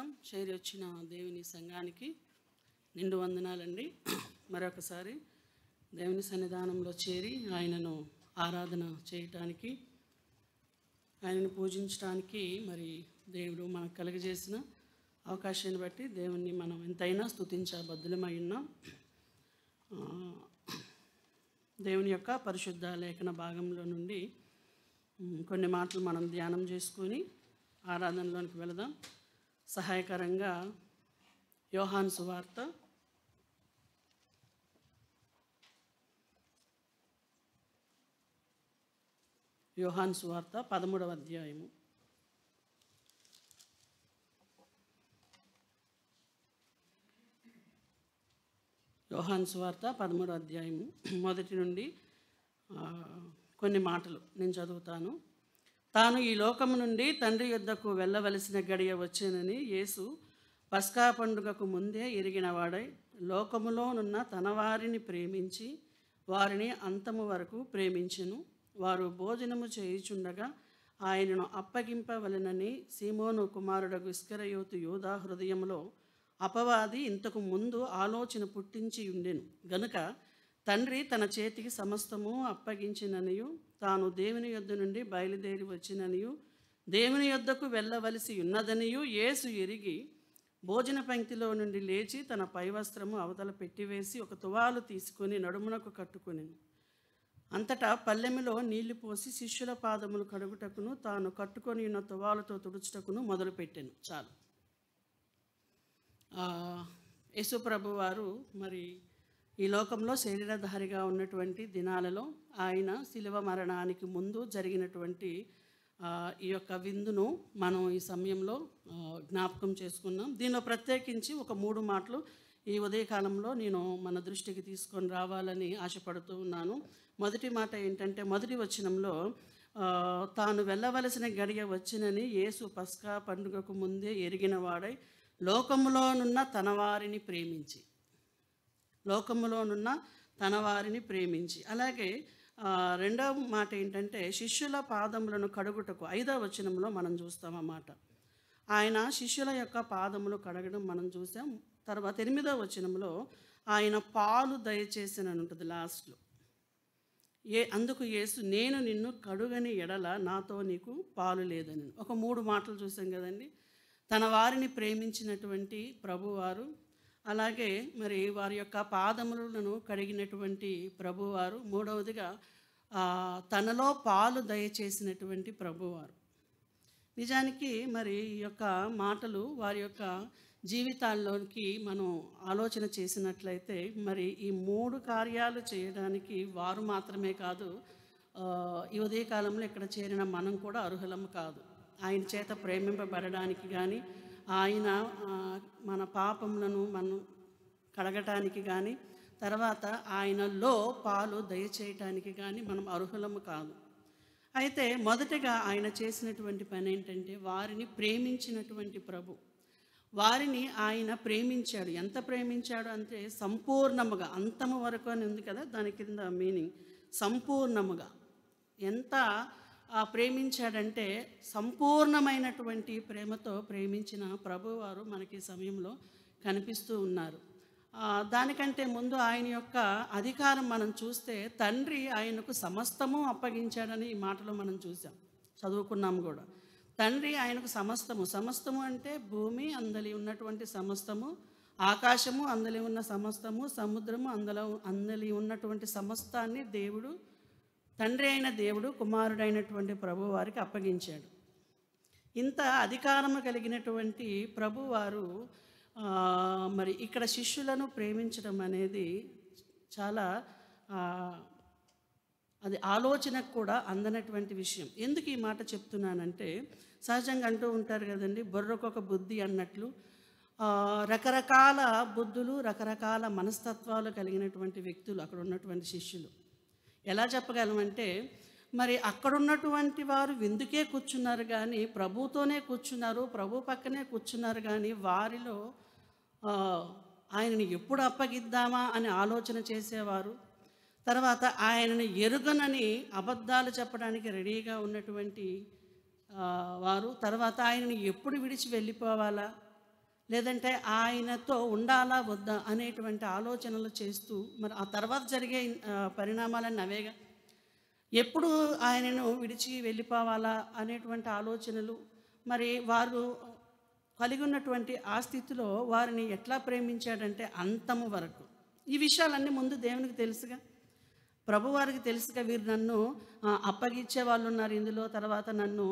స్తోత్రం. చేరి వచ్చిన దేవుని సంఘానికి నిండు వందనాలండి. మరొకసారి దేవుని సన్నిధానంలో చేరి ఆయనను ఆరాధన చేయటానికి, ఆయనను పూజించడానికి మరి దేవుడు మనకు కలుగజేసిన అవకాశాన్ని బట్టి దేవుణ్ణి మనం ఎంతైనా స్తుతించబద్దులమై ఉన్నాం. దేవుని యొక్క పరిశుద్ధ లేఖన భాగంలో నుండి కొన్ని మాటలు మనం ధ్యానం చేసుకొని ఆరాధనలోనికి వెళదాం. సహాయకరంగా యోహాను సువార్త 13వ అధ్యాయము. యోహాను సువార్త 13వ అధ్యాయము మొదటి నుండి కొన్ని మాటలు నేను చదువుతాను. తాను ఈ లోకము నుండి తండ్రి యొద్దకు వెళ్ళవలసిన గడియ వచ్చేనని యేసు పస్కా పండుగకు ముందే ఎరిగినవాడై లోకములోనున్న తన వారిని ప్రేమించి వారిని అంతము వరకు ప్రేమించెను. వారు భోజనము చేయుచుండగా ఆయనను అప్పగింపవలెనని సీమోను కుమారుడగు ఇస్కరియోతు యూదా హృదయంలో అపవాది ఇంతకు ముందు ఆలోచన పుట్టించి ఉండెను గనుక తండ్రి తన చేతికి సమస్తము అప్పగించిననియు తాను దేవుని యొద్ద నుండి బయలుదేరి వచ్చిననియు దేవుని యొద్దకు వెళ్ళవలసి ఉన్నదనియు యేసు ఎరిగి భోజన పంక్తిలో నుండి లేచి తన పైవస్త్రము అవతల పెట్టివేసి ఒక తువాలు తీసుకొని నడుమునకు కట్టుకొనెను. అంతటా పల్లెములో నీళ్లు పోసి శిష్యుల పాదములు కడుగుటకును తాను కట్టుకొని ఉన్న తువాలతో తుడుచుటకును మొదలుపెట్టెను. చాలు. యేసు ప్రభు వారు మరి ఈ లోకంలో శరీరధారిగా ఉన్నటువంటి దినాలలో ఆయన శిలువ మరణానికి ముందు జరిగినటువంటి ఈ యొక్క విందును మనం ఈ సమయంలో జ్ఞాపకం చేసుకున్నాం. దీనిలో ప్రత్యేకించి ఒక 3 మాటలు ఈ ఉదయకాలంలో నేను మన దృష్టికి తీసుకొని రావాలని ఆశపడుతూ ఉన్నాను. మొదటి మాట ఏంటంటే, మొదటి వచనంలో తాను వెళ్ళవలసిన గడియ వచ్చినని యేసు పస్కా పండుగకు ముందే ఎరిగినవాడై లోకములోనున్న తన వారిని ప్రేమించి, లోకములోనున్న తన వారిని ప్రేమించి. అలాగే రెండవ మాట ఏంటంటే, శిష్యుల పాదములను కడుగుటకు 5వ వచనంలో మనం చూస్తాం అన్నమాట. ఆయన శిష్యుల యొక్క పాదములు కడగడం మనం చూసాం. తర్వాత 8వ వచనంలో ఆయన పాలు దయచేసినని ఉంటుంది లాస్ట్లో. అందుకు యేసు నేను నిన్ను కడుగని ఎడల నాతో నీకు పాలు లేదని ఒక 3 మాటలు చూసాం కదండి. తన వారిని ప్రేమించినటువంటి ప్రభువారు, అలాగే మరి వారి యొక్క పాదములను కడిగినటువంటి ప్రభువారు, మూడవదిగా తనలో పాలు దయచేసినటువంటి ప్రభువారు. నిజానికి మరి ఈ యొక్క మాటలు వారి యొక్క జీవితాల్లోనికి మనం ఆలోచన చేసినట్లయితే మరి ఈ 3 కార్యాలు చేయడానికి వారు మాత్రమే కాదు, ఈ ఉదయకాలంలో ఇక్కడ చేరిన మనం కూడా అర్హులము కాదు. ఆయన చేత ప్రేమింపబడడానికి కానీ, ఆయన మన పాపములను మనం కడగటానికి కానీ, తర్వాత ఆయనలో పాలు దయచేయటానికి కానీ మనం అర్హులము కాదు. అయితే మొదటగా ఆయన చేసినటువంటి పని ఏంటంటే, వారిని ప్రేమించినటువంటి ప్రభు. వారిని ఆయన ప్రేమించాడు. ఎంత ప్రేమించాడు అంటే సంపూర్ణముగా, అంతము వరకు అని ఉంది కదా, దాని కింద మీనింగ్ సంపూర్ణముగా. ఎంత ప్రేమించాడంటే సంపూర్ణమైనటువంటి ప్రేమతో ప్రేమించిన ప్రభువారు మనకి సమయంలో కనిపిస్తూ ఉన్నారు. దానికంటే ముందు ఆయన యొక్క అధికారం మనం చూస్తే తండ్రి ఆయనకు సమస్తము అప్పగించాడని ఈ మాటలో మనం చూసాం, చదువుకున్నాము కూడా. తండ్రి ఆయనకు సమస్తము అంటే భూమి అందలి ఉన్నటువంటి సమస్తము, ఆకాశము అందలి ఉన్న సమస్తము, సముద్రము అందలి ఉన్నటువంటి సమస్తాన్ని దేవుడు, తండ్రి అయిన దేవుడు కుమారుడైనటువంటి ప్రభు వారికి అప్పగించాడు. ఇంత అధికారము కలిగినటువంటి ప్రభువారు మరి ఇక్కడ శిష్యులను ప్రేమించడం అనేది చాలా అది ఆలోచనకు కూడా అందనటువంటి విషయం. ఎందుకు ఈ మాట చెప్తున్నానంటే, సహజంగా అంటూ ఉంటారు కదండి, బుర్రకొక బుద్ధి అన్నట్లు రకరకాల బుద్ధులు, రకరకాల మనస్తత్వాలు కలిగినటువంటి వ్యక్తులు అక్కడ ఉన్నటువంటి శిష్యులు. ఎలా చెప్పగలమంటే, మరి అక్కడున్నటువంటి వారు విందుకే కూర్చున్నారు కానీ ప్రభుతోనే కూర్చున్నారు, ప్రభు పక్కనే కూర్చున్నారు కానీ వారిలో ఆయనని ఎప్పుడు అప్పగిద్దామా అని ఆలోచన చేసేవారు. తర్వాత ఆయనని ఎరుగనని అబద్ధాలు చెప్పడానికి రెడీగా ఉన్నటువంటి వారు. తర్వాత ఆయనని ఎప్పుడు విడిచి వెళ్ళిపోవాలా, లేదంటే ఆయనతో ఉండాలా వద్దా అనేటువంటి ఆలోచనలు చేస్తూ మరి ఆ తర్వాత జరిగే పరిణామాలన్నీ అవేగా. ఎప్పుడు ఆయనను విడిచి వెళ్ళిపోవాలా అనేటువంటి ఆలోచనలు, మరి వారు కలిగి ఉన్నటువంటి ఆ స్థితిలో వారిని ఎట్లా ప్రేమించాడంటే అంతము వరకు. ఈ విషయాలన్నీ ముందు దేవునికి తెలుసుగా, ప్రభువారికి తెలుసుగా. వీరు నన్ను అప్పగించే వాళ్ళు ఉన్నారు ఇందులో, తర్వాత నన్ను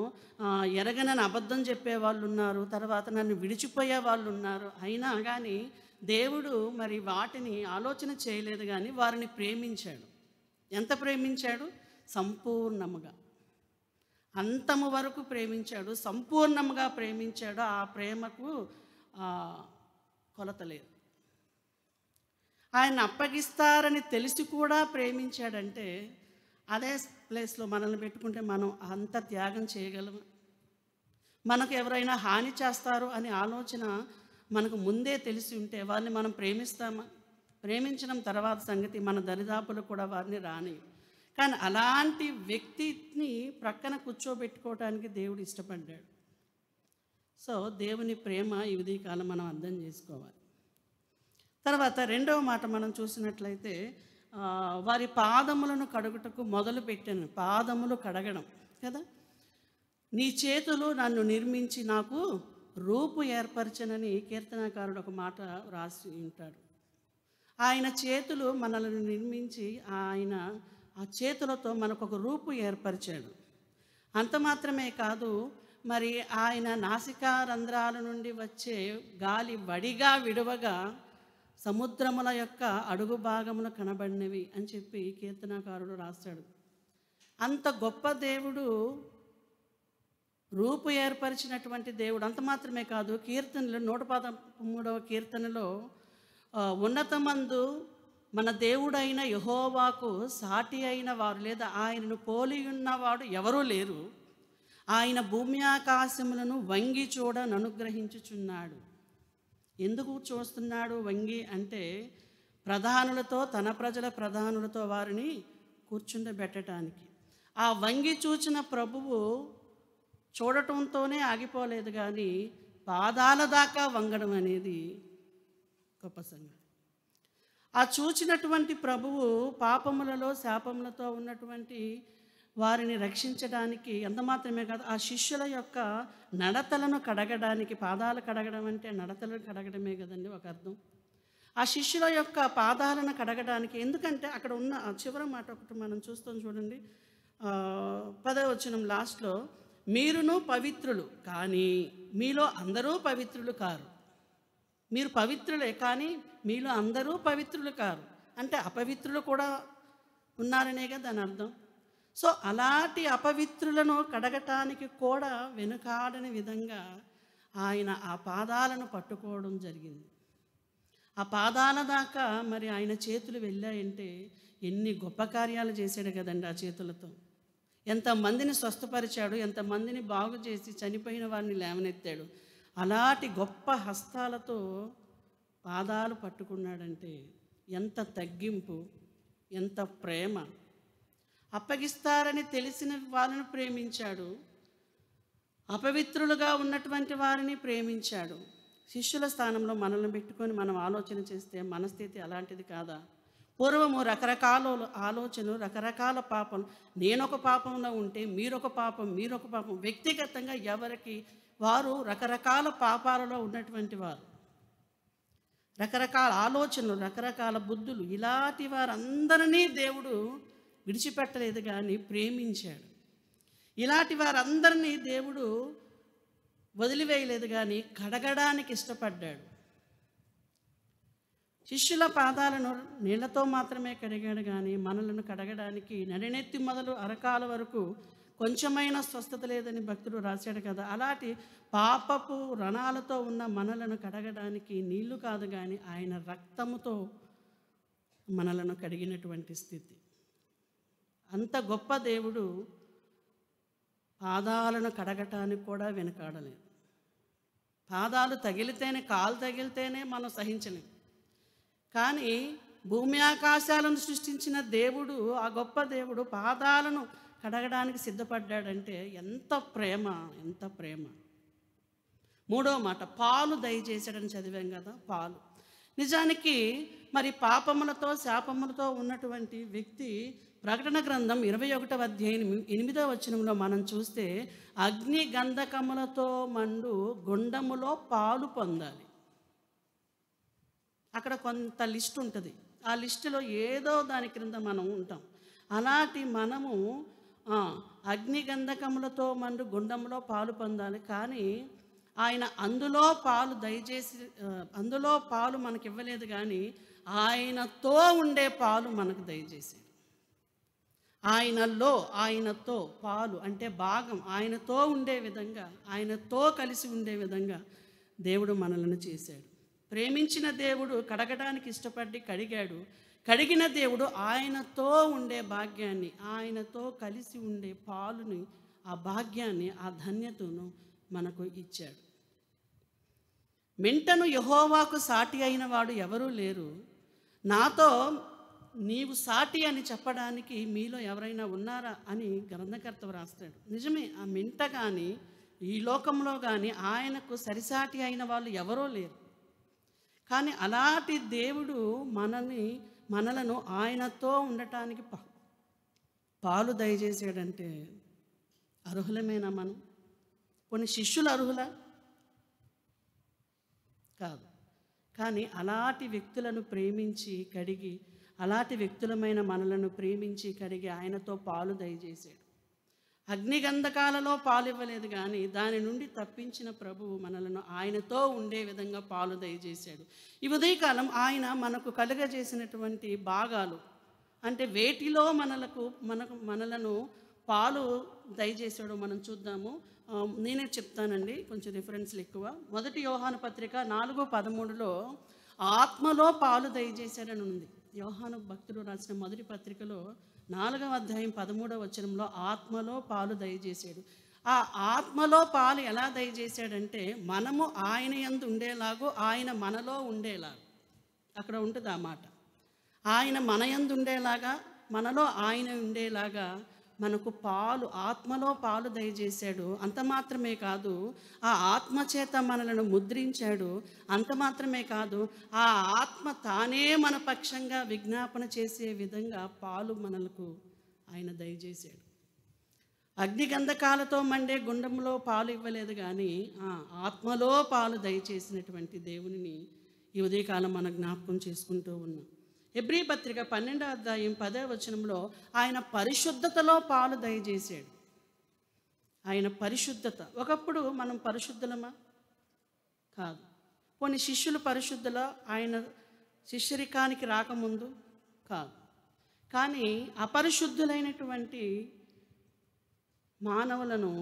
ఎరగనని అబద్ధం చెప్పే వాళ్ళు ఉన్నారు, తర్వాత నన్ను విడిచిపోయే వాళ్ళు ఉన్నారు. అయినా కానీ దేవుడు మరి వాటిని ఆలోచన చేయలేదు, కానీ వారిని ప్రేమించాడు. ఎంత ప్రేమించాడు? సంపూర్ణముగా, అంతము వరకు ప్రేమించాడు, సంపూర్ణముగా ప్రేమించాడు. ఆ ప్రేమకు కొలత లేదు. ఆయన అప్పగిస్తారని తెలిసి కూడా ప్రేమించాడంటే అదే ప్లేస్లో మనల్ని పెట్టుకుంటే మనం అంత త్యాగం చేయగలము? మనకు ఎవరైనా హాని చేస్తారు అనే ఆలోచన మనకు ముందే తెలిసి ఉంటే వారిని మనం ప్రేమిస్తామా? ప్రేమించడం తర్వాత సంగతి, మన దరిదాపులు కూడా వారిని రాని. కానీ అలాంటి వ్యక్తిని ప్రక్కన కూర్చోబెట్టుకోవడానికి దేవుడు ఇష్టపడ్డాడు. సో దేవుని ప్రేమ ఈ ఉదయకాలం మనం అర్థం చేసుకోవాలి. తర్వాత రెండవ మాట మనం చూసినట్లయితే వారి పాదములను కడుగుటకు మొదలుపెట్టాను. పాదములు కడగడం కదా. నీ చేతులు నన్ను నిర్మించి నాకు రూపు ఏర్పరచనని కీర్తనకారుడు ఒక మాట రాసి ఉంటాడు. ఆయన చేతులు మనల్ని నిర్మించి ఆయన ఆ చేతులతో మనకు ఒక రూపు ఏర్పరిచాడు. అంత మాత్రమే కాదు, మరి ఆయన నాసికా రంధ్రాల నుండి వచ్చే గాలి వడిగా విడువగా సముద్రముల యొక్క అడుగు భాగములు కనబడినవి అని చెప్పి కీర్తనకారుడు రాస్తాడు. అంత గొప్ప దేవుడు, రూపు ఏర్పరిచినటువంటి దేవుడు. అంత మాత్రమే కాదు, కీర్తనలు 113వ కీర్తనలో ఉన్నతమందు మన దేవుడైన యెహోవాకు సాటి అయిన వారు లేదా ఆయనను పోలి ఉన్నవాడు ఎవరూ లేరు. ఆయన భూమి ఆకాశములను వంగి చూడను అనుగ్రహించుచున్నాడు. ఎందుకు చూస్తున్నాడు వంగి అంటే, ప్రధానులతో, తన ప్రజల ప్రధానులతో వారిని కూర్చుండబెట్టడానికి. ఆ వంగి చూచిన ప్రభువు చూడటంతోనే ఆగిపోలేదు, కానీ పాదాల దాకా వంగడం అనేది గొప్ప సంగతి. ఆ చూచినటువంటి ప్రభువు పాపములలో శాపములతో ఉన్నటువంటి వారిని రక్షించడానికి, ఎంత మాత్రమే కాదు ఆ శిష్యుల యొక్క నడతలను కడగడానికి. పాదాలు కడగడం అంటే నడతలను కడగడమే కదండి ఒక అర్థం. ఆ శిష్యుల యొక్క పాదాలను కడగడానికి, ఎందుకంటే అక్కడ ఉన్న ఆ చివరి మాట ఒకటి మనం చూస్తాం చూడండి, 10వ వచనం లాస్ట్లో, మీరును పవిత్రులు కానీ మీలో అందరూ పవిత్రులు కారు. మీరు పవిత్రులే కానీ మీలో అందరూ పవిత్రులు కారు అంటే అపవిత్రులు కూడా ఉన్నారనే కదా దాని అర్థం. సో అలాంటి అపవిత్రులను కడగటానికి కూడా వెనుకాడని విధంగా ఆయన ఆ పాదాలను పట్టుకోవడం జరిగింది. ఆ పాదాల దాకా మరి ఆయన చేతులు వెళ్ళాయంటే ఎన్ని గొప్ప కార్యాలు చేశాడు కదండి ఆ చేతులతో. ఎంతమందిని స్వస్థపరిచాడు, ఎంతమందిని బాగు చేసి చనిపోయిన వారిని లేవనెత్తాడు. అలాంటి గొప్ప హస్తాలతో పాదాలు పట్టుకున్నాడంటే ఎంత తగ్గింపు, ఎంత ప్రేమ. అప్పగిస్తారని తెలిసిన వారిని ప్రేమించాడు, అపవిత్రులుగా ఉన్నటువంటి వారిని ప్రేమించాడు. శిష్యుల స్థానంలో మనల్ని పెట్టుకొని మనం ఆలోచన చేస్తే మన స్థితి అలాంటిది కాదా? పూర్వము రకరకాల ఆలోచనలు, రకరకాల పాపం. నేనొక పాపంలో ఉంటే మీరొక పాపం, మీరొక పాపం. వ్యక్తిగతంగా ఎవరికి వారు రకరకాల పాపాలలో ఉన్నటువంటి వారు, రకరకాల ఆలోచనలు, రకరకాల బుద్ధులు. ఇలాంటి వారందరినీ దేవుడు విడిచిపెట్టలేదు కానీ ప్రేమించాడు. ఇలాంటి వారందరినీ దేవుడు వదిలివేయలేదు కానీ కడగడానికి ఇష్టపడ్డాడు. శిష్యుల పాదాలను నీళ్లతో మాత్రమే కడిగాడు కానీ మనలను కడగడానికి నడినెత్తి మొదలు అరకాల వరకు కొంచెమైనా స్వస్థత లేదని భక్తుడు రాశాడు కదా. అలాంటి పాపపు రణాలతో ఉన్న మనలను కడగడానికి నీళ్లు కాదు కానీ ఆయన రక్తముతో మనలను కడిగినటువంటి స్థితి. అంత గొప్ప దేవుడు పాదాలను కడగటానికి కూడా వెనకాడలేదు. పాదాలు తగిలితేనే, కాలు తగిలితేనే మనం సహించలేం. కానీ భూమి ఆకాశాలను సృష్టించిన దేవుడు, ఆ గొప్ప దేవుడు పాదాలను కడగడానికి సిద్ధపడ్డాడంటే ఎంత ప్రేమ, ఎంత ప్రేమ. మూడో మాట పాలు దయచేశాడని చదివాం కదా, పాలు. నిజానికి మరి పాపములతో శాపములతో ఉన్నటువంటి వ్యక్తి ప్రకటన గ్రంథం 21వ అధ్యాయం 8వ వచనంలో మనం చూస్తే అగ్ని గంధకములతో మండు గుండములో పాలు పొందాలి. అక్కడ కొంత లిస్ట్ ఉంటుంది. ఆ లిస్టులో ఏదో దాని క్రింద మనం ఉంటాం. అలాంటి మనము అగ్ని గంధకములతో మండు గుండంలో పాలు పొందాలి. కానీ ఆయన అందులో పాలు దయచేసి అందులో పాలు మనకి ఇవ్వలేదు, కానీ ఆయనతో ఉండే పాలు మనకు దయచేసాడు. ఆయనతో పాలు అంటే భాగం, ఆయనతో ఉండే విధంగా, ఆయనతో కలిసి ఉండే విధంగా దేవుడు మనలను చేశాడు. ప్రేమించిన దేవుడు కడగడానికి ఇష్టపడి కడిగాడు. కడిగిన దేవుడు ఆయనతో ఉండే భాగ్యాన్ని, ఆయనతో కలిసి ఉండే పాలుని, ఆ భాగ్యాన్ని, ఆ ధన్యతను మనకు ఇచ్చాడు. మెంటను యెహోవాకు సాటి అయిన వాడు ఎవరూ లేరు, నాతో నీవు సాటి అని చెప్పడానికి మీలో ఎవరైనా ఉన్నారా అని గ్రంథకర్త వ్రాస్తాడు. నిజమే, ఆ మెంట కానీ ఈ లోకంలో కానీ ఆయనకు సరిసాటి అయిన వాళ్ళు ఎవరో లేరు. కానీ అలాంటి దేవుడు మనలను ఆయనతో ఉండటానికి పాలు దయచేసాడంటే అర్హులమేనా మనం? కొన్ని శిష్యులు అర్హులా? కాదు. కానీ అలాంటి వ్యక్తులను ప్రేమించి కడిగి, అలాంటి వ్యక్తులమైన మనలను ప్రేమించి కడిగి ఆయనతో పాలు దయచేశాడు. అగ్నిగంధకాలలో పాలు ఇవ్వలేదు, కానీ దాని నుండి తప్పించిన ప్రభువు మనలను ఆయనతో ఉండే విధంగా పాలు దయచేశాడు. ఈ ఉదయకాలం ఆయన మనకు కలుగజేసినటువంటి భాగాలు అంటే వేటిలో మనలను పాలు దయచేశాడో మనం చూద్దాము. నేనే చెప్తానండి, కొంచెం రిఫరెన్స్లు ఎక్కువ. 1 యోహాను పత్రిక 4:13లో ఆత్మలో పాలు దయచేశాడని ఉంది. యోహాను భక్తుడు రాసిన మొదటి పత్రికలో 4వ అధ్యాయం 13వ వచనంలో ఆత్మలో పాలు దయచేశాడు. ఆ ఆత్మలో పాలు ఎలా దయచేశాడంటే మనము ఆయన యందు ఉండేలాగో ఆయన మనలో ఉండేలాగా, అక్కడ ఉంటుంది ఆ మాట. ఆయన మన యందు ఉండేలాగా, మనలో ఆయన ఉండేలాగా మనకు పాలు, ఆత్మలో పాలు దయచేశాడు. అంత మాత్రమే కాదు, ఆ ఆత్మ చేత మనలను ముద్రించాడు. అంత మాత్రమే కాదు, ఆ ఆత్మ తానే మన పక్షంగా విజ్ఞాపన చేసే విధంగా పాలు మనలకు ఆయన దయచేశాడు. అగ్నిగంధకాలతో మండే గుండంలో పాలు ఇవ్వలేదు, కానీ ఆత్మలో పాలు దయచేసినటువంటి దేవునిని ఈ ఉదయకాలం మనం జ్ఞాపకం చేసుకుంటూ ఉన్నాం. హెబ్రీ పత్రిక 12వ అధ్యాయం 10వ వచనంలో ఆయన పరిశుద్ధతలో పాలు దయచేశాడు. ఆయన పరిశుద్ధత. ఒకప్పుడు మనం పరిశుద్ధులమా? కాదు. కొన్ని శిష్యులు పరిశుద్ధులా ఆయన శిష్యరికానికి రాకముందు? కాదు. కానీ అపరిశుద్ధులైనటువంటి మానవులను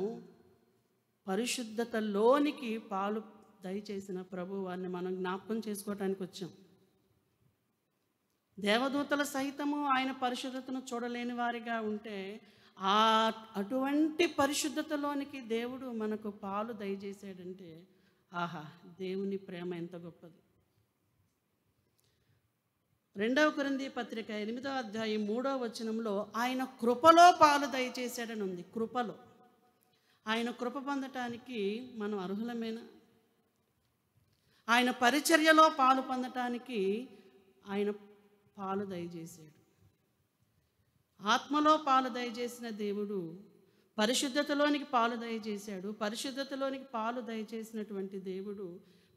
పరిశుద్ధతలోనికి పాలు దయచేసిన ప్రభు వారిని మనం జ్ఞాపకం చేసుకోవటానికి వచ్చాం. దేవదూతల సహితము ఆయన పరిశుద్ధతను చూడలేని వారిగా ఉంటే అటువంటి పరిశుద్ధతలోనికి దేవుడు మనకు పాలు దయచేశాడంటే ఆహా, దేవుని ప్రేమ ఎంత గొప్పది. 2వ కొరింథీ పత్రిక 8వ అధ్యాయం 3వ వచనంలో ఆయన కృపలో పాలు దయచేశాడని ఉంది. కృపలో. ఆయన కృప పొందటానికి మనం అర్హులమేనా? ఆయన పరిచర్యలో పాలు పొందటానికి ఆయన పాలు దయచేశాడు. ఆత్మలో పాలు దయచేసిన దేవుడు పరిశుద్ధతలోనికి పాలు దయచేశాడు. పరిశుద్ధతలోనికి పాలు దయచేసినటువంటి దేవుడు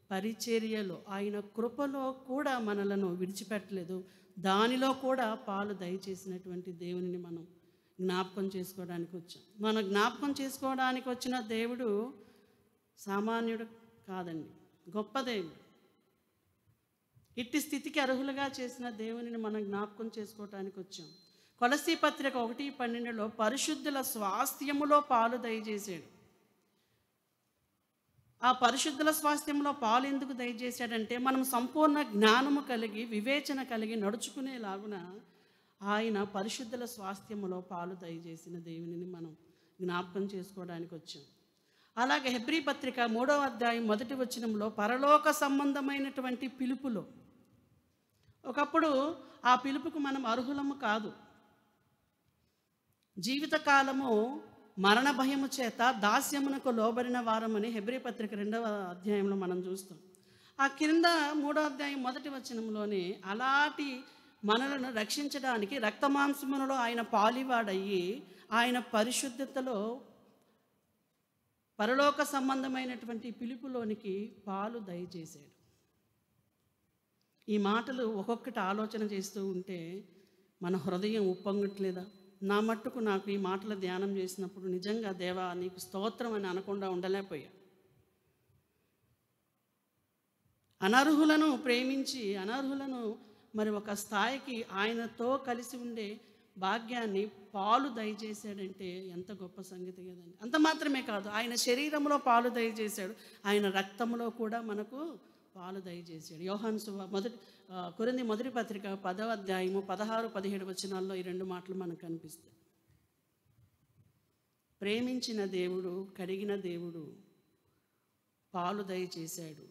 పరిచర్యలో, ఆయన కృపలో కూడా మనలను విడిచిపెట్టలేదు. దానిలో కూడా పాలు దయచేసినటువంటి దేవునిని మనం జ్ఞాపకం చేసుకోవడానికి వచ్చాం. మనం జ్ఞాపకం చేసుకోవడానికి వచ్చిన దేవుడు సామాన్యుడు కాదండి, గొప్ప దేవుడు. ఇట్టి స్థితికి అర్హులుగా చేసిన దేవునిని మనం జ్ఞాపకం చేసుకోవటానికి వచ్చాం. కొలస్సీ పత్రిక 1:12లో పరిశుద్ధుల స్వాస్థ్యములో పాలు దయచేశాడు. ఆ పరిశుద్ధుల స్వాస్థ్యంలో పాలు ఎందుకు దయచేశాడంటే మనం సంపూర్ణ జ్ఞానము కలిగి, వివేచన కలిగి నడుచుకునేలాగున ఆయన పరిశుద్ధుల స్వాస్థ్యములో పాలు దయచేసిన దేవునిని మనం జ్ఞాపకం చేసుకోవడానికి వచ్చాం. అలాగే హెబ్రీ పత్రిక 3వ అధ్యాయం 1వ వచనంలో పరలోక సంబంధమైనటువంటి పిలుపులో, ఒకప్పుడు ఆ పిలుపుకు మనం అర్హులము కాదు. జీవితకాలము మరణ భయము చేత దాస్యమునకు లోబడిన వారమని హెబ్రీ పత్రిక 2వ అధ్యాయంలో మనం చూస్తాం. ఆ కింద 3వ అధ్యాయం 1వ వచనంలోనే అలాంటి మనలను రక్షించడానికి రక్తమాంసములలో ఆయన పాలివాడయ్యి ఆయన పరిశుద్ధతలో పరలోక సంబంధమైనటువంటి పిలుపులోనికి పాలు దయచేశాడు. ఈ మాటలు ఒక్కొక్కటి ఆలోచన చేస్తూ ఉంటే మన హృదయం ఉప్పొంగట్లేదా? నా మట్టుకు నాకు ఈ మాటల ధ్యానం చేసినప్పుడు నిజంగా దేవా నీకు స్తోత్రం అని అనకుండా ఉండలేకపోయా. అనర్హులను ప్రేమించి అనర్హులను మరి ఒక స్థాయికి ఆయనతో కలిసి ఉండే భాగ్యాన్ని పాలు దయచేశాడంటే ఎంత గొప్ప సంగతి కదండి. అంత మాత్రమే కాదు, ఆయన శరీరంలో పాలు దయచేశాడు, ఆయన రక్తంలో కూడా మనకు పాలు దయచేశాడు. యోహాను కొరింథీ మొదటి పత్రిక 10వ అధ్యాయము 16-17 వచనాల్లో ఈ 2 మాటలు మనకు కనిపిస్తాయి. ప్రేమించిన దేవుడు, కడిగిన దేవుడు పాలు దయచేశాడు.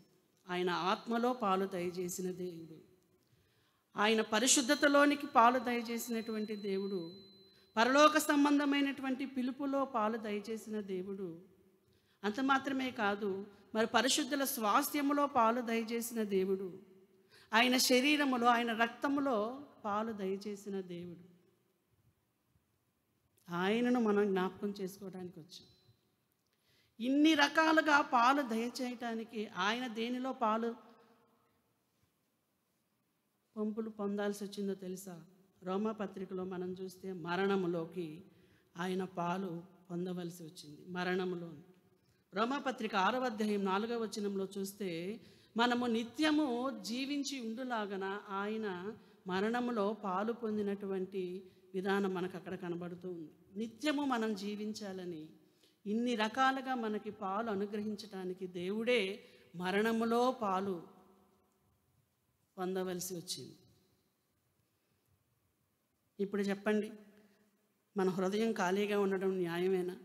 ఆయన ఆత్మలో పాలు దయచేసిన దేవుడు, ఆయన పరిశుద్ధతలోనికి పాలు దయచేసినటువంటి దేవుడు, పరలోక సంబంధమైనటువంటి పిలుపులో పాలు దయచేసిన దేవుడు. అంత మాత్రమే కాదు, మరి పరిశుద్ధుల స్వాస్థ్యములో పాలు దయచేసిన దేవుడు, ఆయన శరీరములో ఆయన రక్తములో పాలు దయచేసిన దేవుడు. ఆయనను మనం జ్ఞాపకం చేసుకోవడానికి వచ్చాం. ఇన్ని రకాలుగా పాలు దయచేయటానికి ఆయన దేనిలో పాలు పంపులు పొందాల్సి వచ్చిందో తెలుసా? రోమా పత్రికలో మనం చూస్తే మరణములోకి ఆయన పాలు పొందవలసి వచ్చింది. మరణములో రోమాపత్రిక 6వ అధ్యాయం 4వ వచనంలో చూస్తే మనము నిత్యము జీవించి ఉండులాగన ఆయన మరణములో పాలు పొందినటువంటి విధానం మనకు అక్కడ కనబడుతూ ఉంది. నిత్యము మనం జీవించాలని ఇన్ని రకాలుగా మనకి పాలు అనుగ్రహించడానికి దేవుడే మరణములో పాలు పొందవలసి వచ్చింది. ఇప్పుడు చెప్పండి, మన హృదయం ఖాళీగా ఉండడం న్యాయమేనా?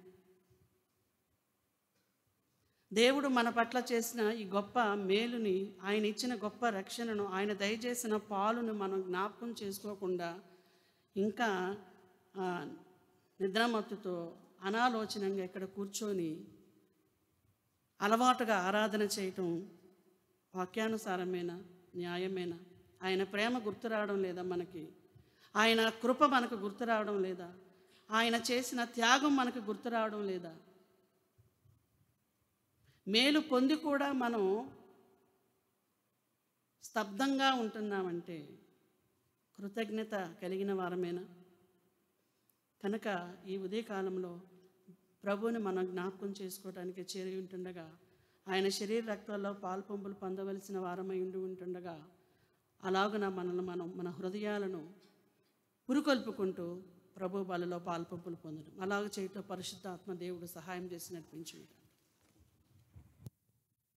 దేవుడు మన పట్ల చేసిన ఈ గొప్ప మేలుని, ఆయన ఇచ్చిన గొప్ప రక్షణను, ఆయన దయచేసిన పాలును మనం జ్ఞాపకం చేసుకోకుండా ఇంకా నిద్రమత్తుతో అనాలోచనంగా ఇక్కడ కూర్చొని అలవాటుగా ఆరాధన చేయటం వాక్యానుసారమేనా, న్యాయమేనా? ఆయన ప్రేమ గుర్తు రావడం లేదా మనకి? ఆయన కృప మనకు గుర్తు రావడం లేదా? ఆయన చేసిన త్యాగం మనకు గుర్తు రావడం లేదా? మేలు పొంది కూడా మనం స్తబ్దంగా ఉంటున్నామంటే కృతజ్ఞత కలిగిన వారమేనా? కనుక ఈ ఉదయకాలంలో ప్రభువుని మనం జ్ఞాపకం చేసుకోవడానికి చేరి ఉంటుండగా, ఆయన శరీర రక్తాల్లో పాలు పంపులు పొందవలసిన వారమై ఉంటుండగా, అలాగున మనల్ని మనం మన హృదయాలను పురుకొల్పుకుంటూ ప్రభు బలలో పాలు పంపులు పొందడం, అలాగ చేయటం పరిశుద్ధ ఆత్మ దేవుడు సహాయం చేసి నడిపించుకుంటాం.